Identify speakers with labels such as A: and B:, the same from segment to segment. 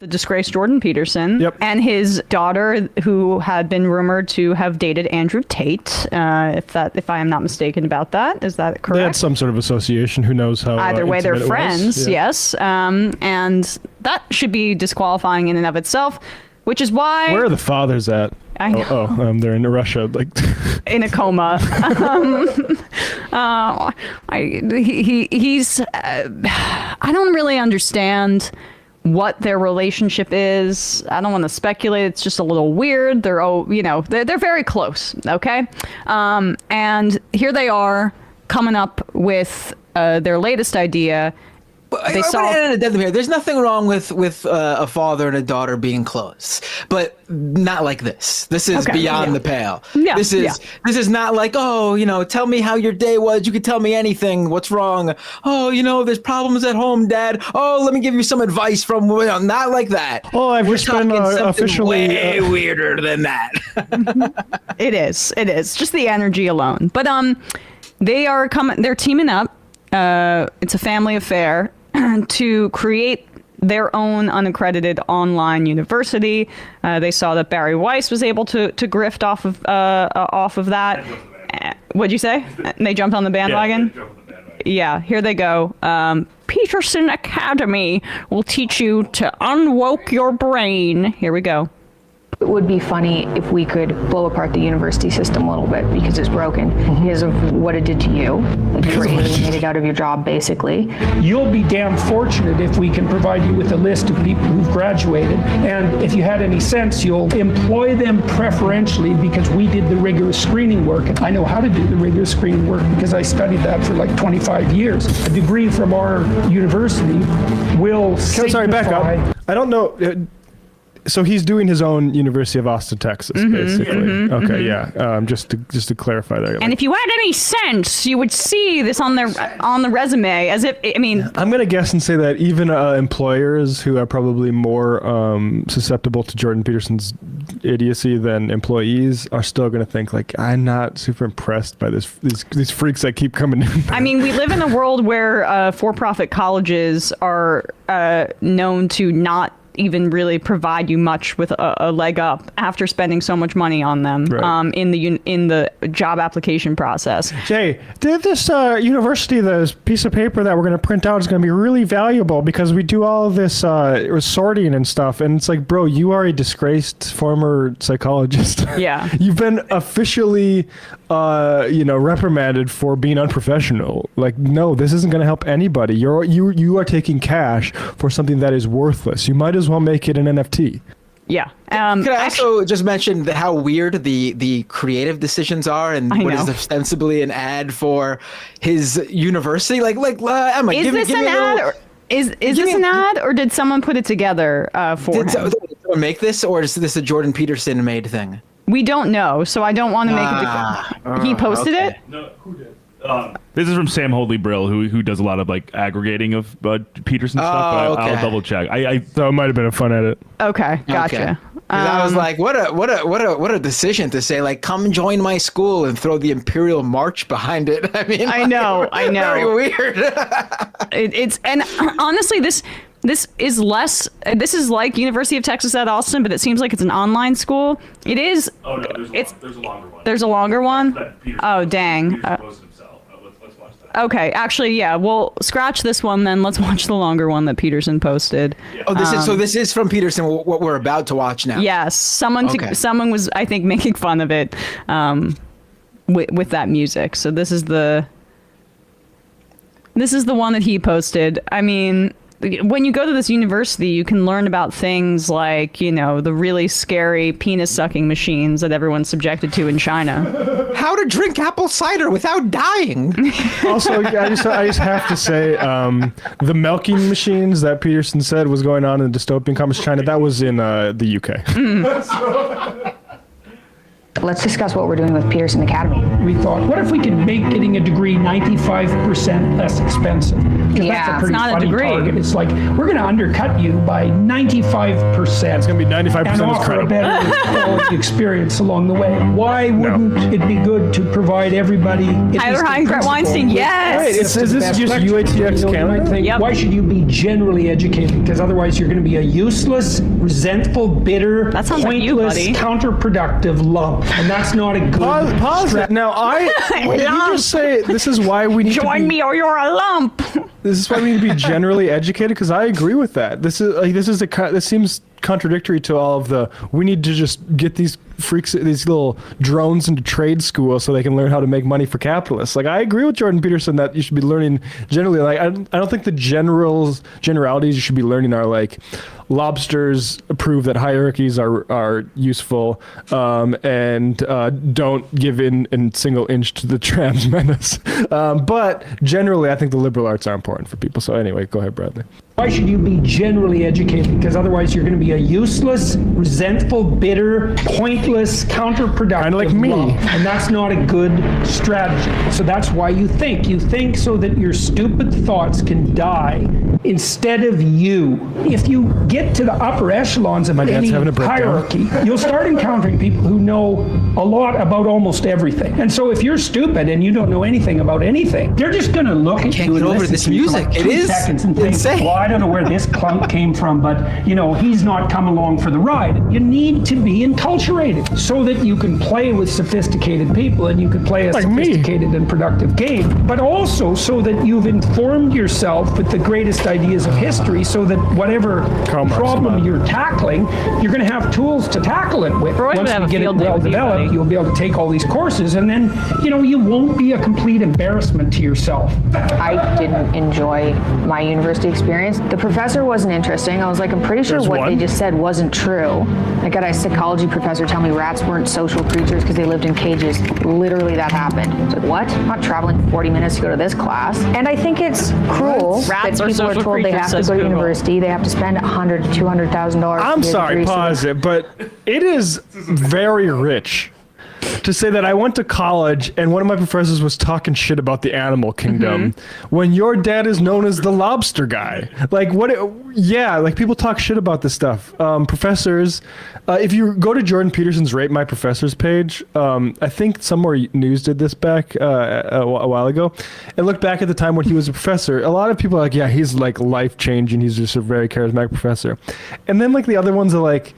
A: The disgraced Jordan Peterson, and his daughter, who had been rumored to have dated Andrew Tate, if I am not mistaken about that. Is that correct?
B: They had some sort of association. Who knows how?
A: Either way, they're friends. Yes, and that should be disqualifying in and of itself. Which is why.
B: Where are the fathers at?
A: I know.
B: They're in Russia, like
A: in a coma. He's. I don't really understand what their relationship is. I don't want to speculate. It's just a little weird. They're very close. Okay, and here they are coming up with their latest idea.
C: There's nothing wrong with a father and a daughter being close, but not like this. This is beyond the pale.
A: Yeah,
C: this is not like, tell me how your day was. You could tell me anything. What's wrong? Oh, there's problems at home, Dad. Oh, let me give you some advice from. Not like that.
B: Oh, I've just been officially
C: way weirder than that.
A: It is just the energy alone. But they're teaming up. It's a family affair to create their own unaccredited online university. They saw that Barry Weiss was able to grift off of that. What'd you say? They jumped on the bandwagon? Yeah, here they go. Peterson Academy will teach you to unwoke your brain. Here we go.
D: It would be funny if we could blow apart the university system a little bit because it's broken, because of what it did to you. Like you were alienated out of your job, basically.
E: You'll be damn fortunate if we can provide you with a list of people who've graduated. And if you had any sense, you'll employ them preferentially because we did the rigorous screening work. And I know how to do the rigorous screening work because I studied that for like 25 years. A degree from our university will signify...
B: Sorry, back up. I don't know... So he's doing his own University of Austin, Texas, basically. Just to clarify that.
A: And if you had any sense, you would see this on the resume. I'm
B: gonna guess and say that even employers who are probably more susceptible to Jordan Peterson's idiocy than employees are still gonna think like, I'm not super impressed by these freaks that keep coming in.
A: We live in a world where for-profit colleges are known to not even really provide you much with a leg up after spending so much money on them in the job application process.
B: Jay, this university, this piece of paper that we're going to print out is going to be really valuable because we do all this sorting and stuff. And it's like, bro, you are a disgraced former psychologist.
A: Yeah.
B: You've been officially, reprimanded for being unprofessional. Like, no, this isn't going to help anybody. You are taking cash for something that is worthless. You might as well make it an NFT.
A: Yeah.
C: Could I also just mention how weird the creative decisions are, and what is ostensibly an ad for his university? Emma,
A: is this an ad? Is this an ad, or did someone put it together for him?
C: Did someone make this, or is this a Jordan Peterson made thing?
A: We don't know, so I don't want to make it. He posted it?
F: No, who did? This is from Sam Hoadley Brill, who does a lot of aggregating of Peterson stuff. But I'll double check.
B: So it might have been a fun edit.
A: Okay, gotcha.
C: I was like, what a decision to say, come join my school and throw the Imperial March behind it.
A: I know.
C: Very weird.
A: And honestly, this is less. This is like University of Texas at Austin, but it seems like it's an online school. It is.
F: Oh no, there's a longer one.
A: There's a longer one. Oh dang.
F: Let's watch that.
A: Okay, actually, yeah. Well, scratch this one then. Let's watch the longer one that Peterson posted.
F: Yeah.
C: Oh, this is from Peterson. What we're about to watch now.
A: Yes, someone was, I think, making fun of it with that music. So this is the one that he posted. When you go to this university, you can learn about things like, the really scary penis-sucking machines that everyone's subjected to in China.
C: How to drink apple cider without dying.
B: Also, I just have to say, the milking machines that Peterson said was going on in dystopian communist China, that was in the UK.
D: Let's discuss what we're doing with Peterson Academy.
E: We thought, what if we could make getting a degree 95% less expensive? 'Cause
D: Yeah,
E: that's a
D: it's
E: pretty
A: not a
E: funny
A: degree.
E: target. It's like, we're going to undercut you by 95%.
B: It's going to be 95%
E: and
B: is
E: offer a
B: credible.
E: better quality experience along the way. Why wouldn't it be good to provide everybody at
A: Tyler
E: least the
A: Hein, Brett
E: principle
A: Weinstein,
E: with
A: yes!
B: Wait,
E: access to
B: is
E: the
B: this
E: best
B: just
E: lecture?
B: UATX
E: You might
B: Canada?
E: think,
A: Yep.
E: why should you be generally educated? Because otherwise you're going to be a useless, resentful, bitter,
A: That sounds like you,
E: pointless,
A: buddy.
E: counterproductive lump. And that's not a good
B: Pause it. Now, when you just say this is why we need to
A: Join
B: be,
A: me or you're a lump.
B: This is why we need to be generally educated, because I agree with that. This seems contradictory to all of the we need to just get these freaks, these little drones into trade school so they can learn how to make money for capitalists. Like, I agree with Jordan Peterson that you should be learning generally. Like, I don't think the generalities you should be learning are like lobsters prove that hierarchies are useful, and don't give in single inch to the trans menace. But generally, I think the liberal arts are important for people. So anyway, go ahead, Bradley.
E: Why should you be generally educated? Because otherwise you're going to be a useless, resentful, bitter, pointless, counterproductive
B: Kinda like me.
E: lump. And that's not a good strategy. So that's why you think. You think so that your stupid thoughts can die instead of you. If you get to the upper echelons of
B: dad's
E: any
B: having a breakdown.
E: hierarchy, you'll start encountering people who know a lot about almost everything. And so if you're stupid and you don't know anything about anything, they're just going to look at
C: can't
E: you
C: get
E: and
C: over
E: listen
C: this
E: to you for
C: music.
E: like
C: It
E: 2
C: is
E: seconds and think,
C: insane.
E: well, I don't know where this clunk came from, but he's not come along for the ride. You need to be enculturated so that you can play with sophisticated people and you can play a
B: Like me.
E: sophisticated and productive game, but also so that you've informed yourself with the greatest ideas of history so that whatever
B: Karl Marx,
E: problem
B: man.
E: you're tackling, you're going to have tools to tackle it with.
A: Freud would
E: Once
A: have
E: we
A: a
E: get it
A: field day
E: well
A: with you,
E: developed,
A: buddy.
E: you'll be able to take all these courses and then, you won't be a complete embarrassment to yourself.
D: I didn't enjoy my university experience. The professor wasn't interesting. I was like, I'm pretty sure
B: There's
D: what they
B: one.
D: just said wasn't true. I got a psychology professor tell me rats weren't social creatures because they lived in cages. Literally, that happened. I was like, what? I'm not traveling 40 minutes to go to this class. And I think it's cruel
A: Rats
D: that
A: are
D: people are
A: social
D: told they
A: creatures,
D: have to
A: says
D: go to
A: Google.
D: university. They have to spend $100,000 to $200,000.
B: I'm
D: to get a
B: sorry,
D: degree, so
B: pause it, but it is very rich to say that I went to college and one of my professors was talking shit about the animal kingdom when your dad is known as the lobster guy. Like, like people talk shit about this stuff. Professors, if you go to Jordan Peterson's Rate My Professors page, I think Somewhere News did this back a while ago, and look back at the time when he was a professor. A lot of people are like, yeah, he's like life-changing. He's just a very charismatic professor. And then like the other ones are like,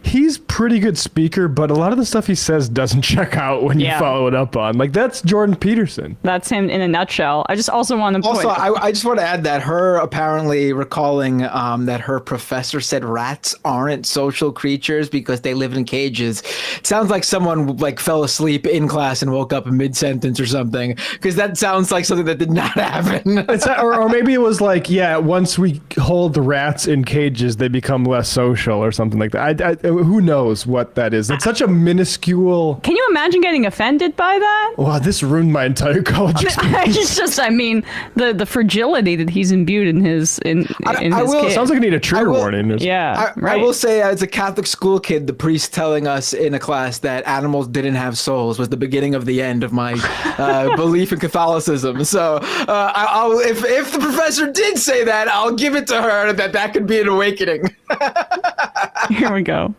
B: he's pretty good speaker, but a lot of the stuff he says doesn't check out when you
A: Yeah.
B: follow it up on. Like, that's Jordan Peterson.
A: That's him in a nutshell. I just also want to point.
C: Also, I just want to add that her apparently recalling that her professor said rats aren't social creatures because they live in cages. Sounds like someone like fell asleep in class and woke up in mid-sentence or something, because that sounds like something that did not happen.
B: Or maybe it was like, yeah, once we hold the rats in cages, they become less social or something like that. Who knows what that is? It's such a minuscule.
A: Can you imagine getting offended by that?
B: Wow, this ruined my entire college experience.
A: It's just, I mean, the fragility that he's imbued in his
C: I
A: his
C: will-
A: kid.
B: Sounds like I need a trigger
C: will-
B: warning.
A: Yeah,
C: I
A: right.
C: will say, as a Catholic school kid, the priest telling us in a class that animals didn't have souls was the beginning of the end of my belief in Catholicism. So, I'll if the professor did say that, I'll give it to her that could be an awakening.
A: Here we go.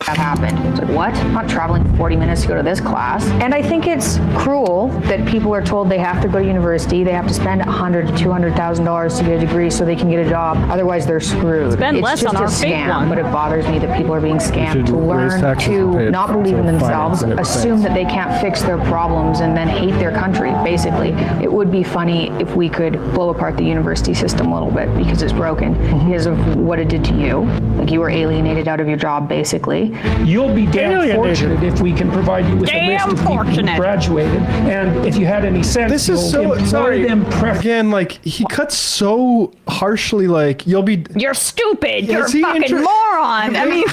D: that happened. It's like, what? I'm not traveling 40 minutes to go to this class. And I think it's cruel that people are told they have to go to university, they have to spend $100,000 to $200,000 to get a degree so they can get a job. Otherwise, they're screwed.
A: Spend
D: It's
A: less
D: just
A: on
D: a
A: our fake
D: scam,
A: one.
D: but it bothers me that people are being
B: should
D: scammed to
B: raise
D: learn
B: taxes and pay
D: to
B: it
D: not believe in
B: for
D: themselves,
B: finance and
D: assume that they can't fix their problems, and then hate their country, basically. It would be funny if we could blow apart the university system a little bit because it's broken, because of what it did to you. Like, you were alienated out of your job, basically.
E: You'll be damn
B: Alienated.
E: fortunate if we can provide you with a list
A: Damn
E: of people who
A: fortunate.
E: graduated. And if you had any sense,
B: This is
E: you'll
B: so
E: employ
B: sorry.
E: them
B: Again, like he cuts so harshly. Like you'll be.
A: You're stupid. You're a
B: Is he
A: fucking moron. I mean,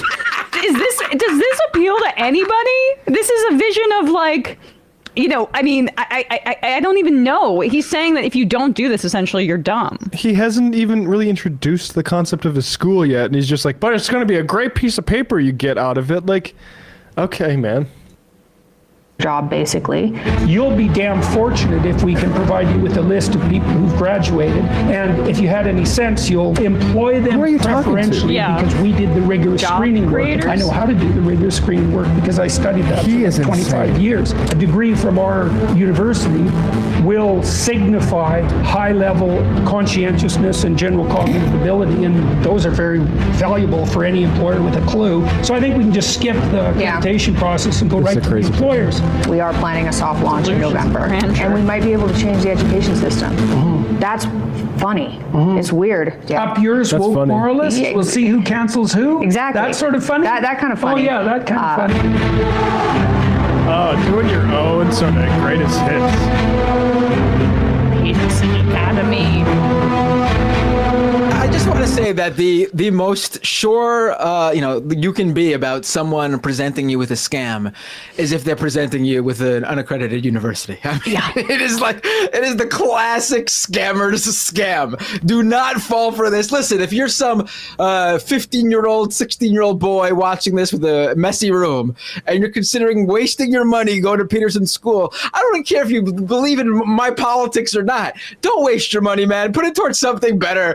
A: does this appeal to anybody? This is a vision of like, you know, I mean, I don't even know. He's saying that if you don't do this, essentially you're dumb.
B: He hasn't even really introduced the concept of his school yet, and he's just like, "But it's going to be a great piece of paper you get out of it." Like, Okay, man.
D: job, basically.
E: You'll be damn fortunate if we can provide you with a list of people who've graduated. And if you had any sense, you'll employ them
B: Who are you talking to?
E: preferentially
A: Yeah.
E: because we did the rigorous
A: Job
E: screening work.
A: creators?
E: I know how to do the rigorous screening work because I studied that
B: He
E: for
B: is
E: 25
B: insane.
E: years. A degree from our university will signify high-level conscientiousness and general cognitive ability, and those are very valuable for any employer with a clue. So I think we can just skip the
D: Yeah.
E: accreditation process and go right
B: a
E: to the
B: crazy
E: employers.
D: We are planning a soft launch in November,
A: grandeur.
D: and we might be able to change the education system. That's funny. It's weird. Yeah.
E: Up yours,
B: That's
E: we'll
B: funny.
E: moralist.
D: Yeah,
E: We'll see who cancels who.
D: Exactly.
E: That sort of funny.
D: That kind of funny.
E: Oh yeah, that kind of funny.
B: Oh, doing your own sort of greatest hits.
A: Peterson Academy.
C: I just want to say that the most sure you can be about someone presenting you with a scam is if they're presenting you with an unaccredited university. I mean, it is the classic scammer's scam. Do not fall for this. Listen, if you're some 15-year-old, 16-year-old boy watching this with a messy room and you're considering wasting your money going to Peterson school, I don't care if you believe in my politics or not. Don't waste your money, man. Put it towards something better.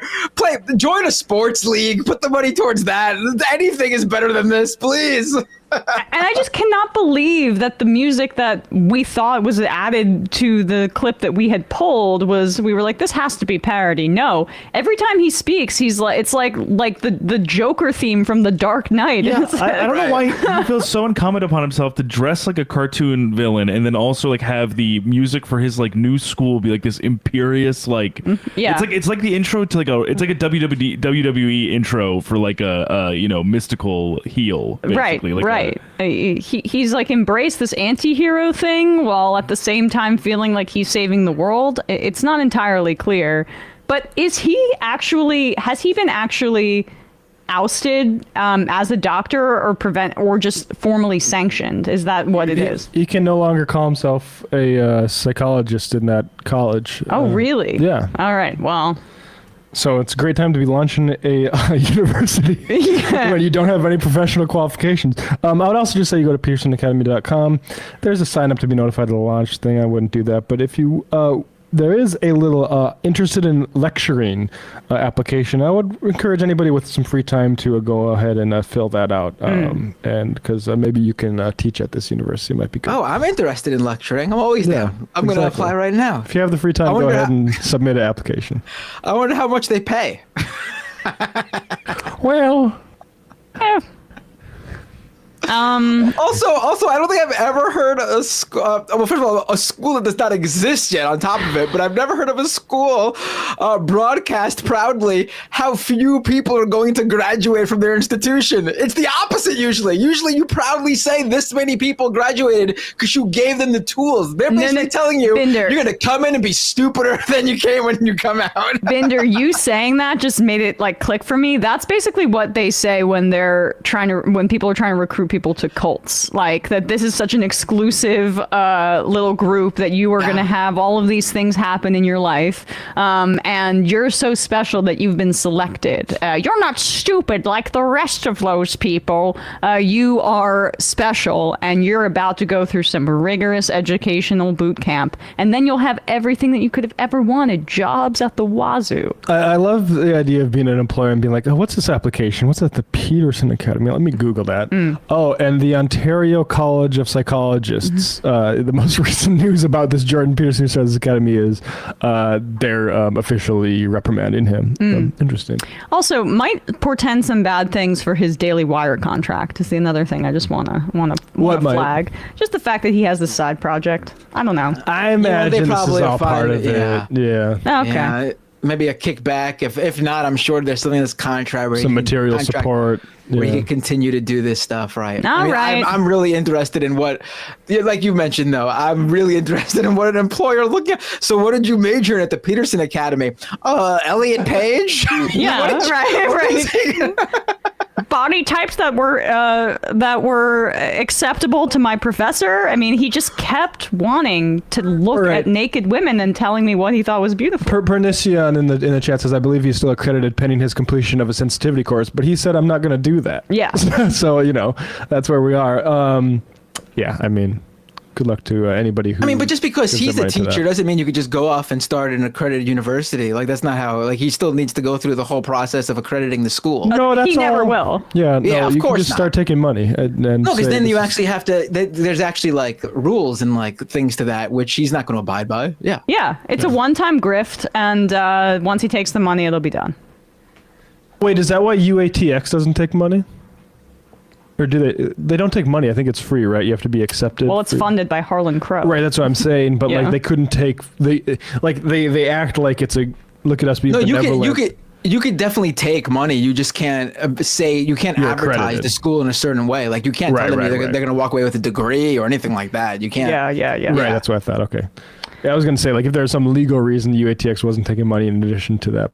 C: Join a sports league. Put the money towards that. Anything is better than this, please.
A: And I just cannot believe that the music that we thought was added to the clip that we had pulled we were like, this has to be parody. No, every time he speaks, he's like, it's like the Joker theme from The Dark Knight.
F: Yeah, I don't know why he feels so incumbent upon himself to dress like a cartoon villain and then also like have the music for his like new school be like this imperious
A: yeah.
F: it's like the intro to it's like a WWE intro for like a mystical heel basically.
A: Right. He's like embraced this anti-hero thing while at the same time feeling like he's saving the world. It's not entirely clear, but has he been actually ousted as a doctor or just formally sanctioned? Is that what it is?
B: He can no longer call himself a psychologist in that college.
A: Oh, really?
B: Yeah.
A: All right. Well,
B: So it's a great time to be launching a university when you don't have any professional qualifications. I would also just say you go to petersonacademy.com. There's a sign up to be notified of the launch thing. I wouldn't do that. But if you, there is a little interested in lecturing application. I would encourage anybody with some free time to go ahead and fill that out. And because maybe you can teach at this university. It might be good.
C: Oh, I'm interested in lecturing. I'm always down. I'm going to
B: exactly.
C: apply right now.
B: If you have the free time, go
C: wonder
B: ahead
C: how-
B: and submit an application.
C: I wonder how much they pay.
B: Well,
C: Also, I don't think I've ever heard a school. Well, first of all, a school that does not exist yet. On top of it, but I've never heard of a school broadcast proudly how few people are going to graduate from their institution. It's the opposite usually. Usually, you proudly say this many people graduated because you gave them the tools. They're basically telling you
A: Binder.
C: you're going to come in and be stupider than you came when you come out.
A: Binder, you saying that just made it like click for me. That's basically what they say when people are trying to recruit people to cults, like that this is such an exclusive little group that you are going to have all of these things happen in your life, and you're so special that you've been selected. You're not stupid like the rest of those people. You are special, and you're about to go through some rigorous educational boot camp, and then you'll have everything that you could have ever wanted. Jobs at the wazoo.
B: I love the idea of being an employer and being like, oh, what's this application? What's that? The Peterson Academy. Let me Google that. Oh, and the Ontario College of Psychologists. The most recent news about this Jordan Peterson Studies Academy is they're officially reprimanding him. Interesting.
A: Also, might portend some bad things for his Daily Wire contract. Is another thing I just want to
B: What might?
A: flag. Just the fact that he has this side project. I don't know.
B: I imagine this is
C: probably
B: all part
C: find-
B: of it. Yeah.
A: Okay.
C: Yeah, maybe a kickback. If not, I'm sure there's something that's contract where
B: Some
C: you can
B: material
C: contract
B: support.
C: where you
B: Yeah.
C: can continue to do this stuff, right?
A: All right.
C: I'm really interested in what, like you mentioned, though. I'm really interested in what an employer looking at. So, what did you major in at the Peterson Academy? Elliot Page.
A: Yeah,
C: What did you-
A: right. body types that were acceptable to my professor. I mean, he just kept wanting to look
B: Right.
A: at naked women and telling me what he thought was beautiful.
B: Pernician in the chat says, I believe he's still accredited pending his completion of a sensitivity course, but he said, I'm not going to do that.
A: Yeah.
B: So, that's where we are. Yeah, I mean, good luck to anybody who.
C: I mean, but just because
B: gives
C: he's
B: their
C: a
B: money to
C: teacher
B: that.
C: doesn't mean you could just go off and start an accredited university. Like, that's not how, like, he still needs to go through the whole process of accrediting the school.
B: No, that's
A: He never
B: all-
A: will.
B: Yeah, no,
C: Yeah, of
B: you can
C: course
B: just
C: not.
B: start taking money. And
C: No, because
B: say
C: then you
B: this is-
C: actually have to, there's actually like rules and like things to that, which he's not going to abide by. Yeah.
A: Yeah, it's a one-time grift, and once he takes the money, it'll be done.
B: Wait, is that why UATX doesn't take money? Or do they? They don't take money. I think it's free, right? You have to be accepted.
A: Well, it's
B: for-
A: funded by Harlan Crow.
B: Right, that's what I'm saying. But
A: Yeah.
B: like, they couldn't take they act like it's a look at us being
C: No,
B: benevolent.
C: you could definitely take money. You just can't say, you can't
B: You're
C: advertise
B: accredited.
C: the school in a certain way. Like, you can't
B: Right,
C: tell them
B: right,
C: they're
B: right.
C: going to walk away with a degree or anything like that. You can't.
A: Yeah.
B: Right, that's what I thought. Okay. Yeah, I was gonna say, like, if there's some legal reason UATX wasn't taking money in addition to that.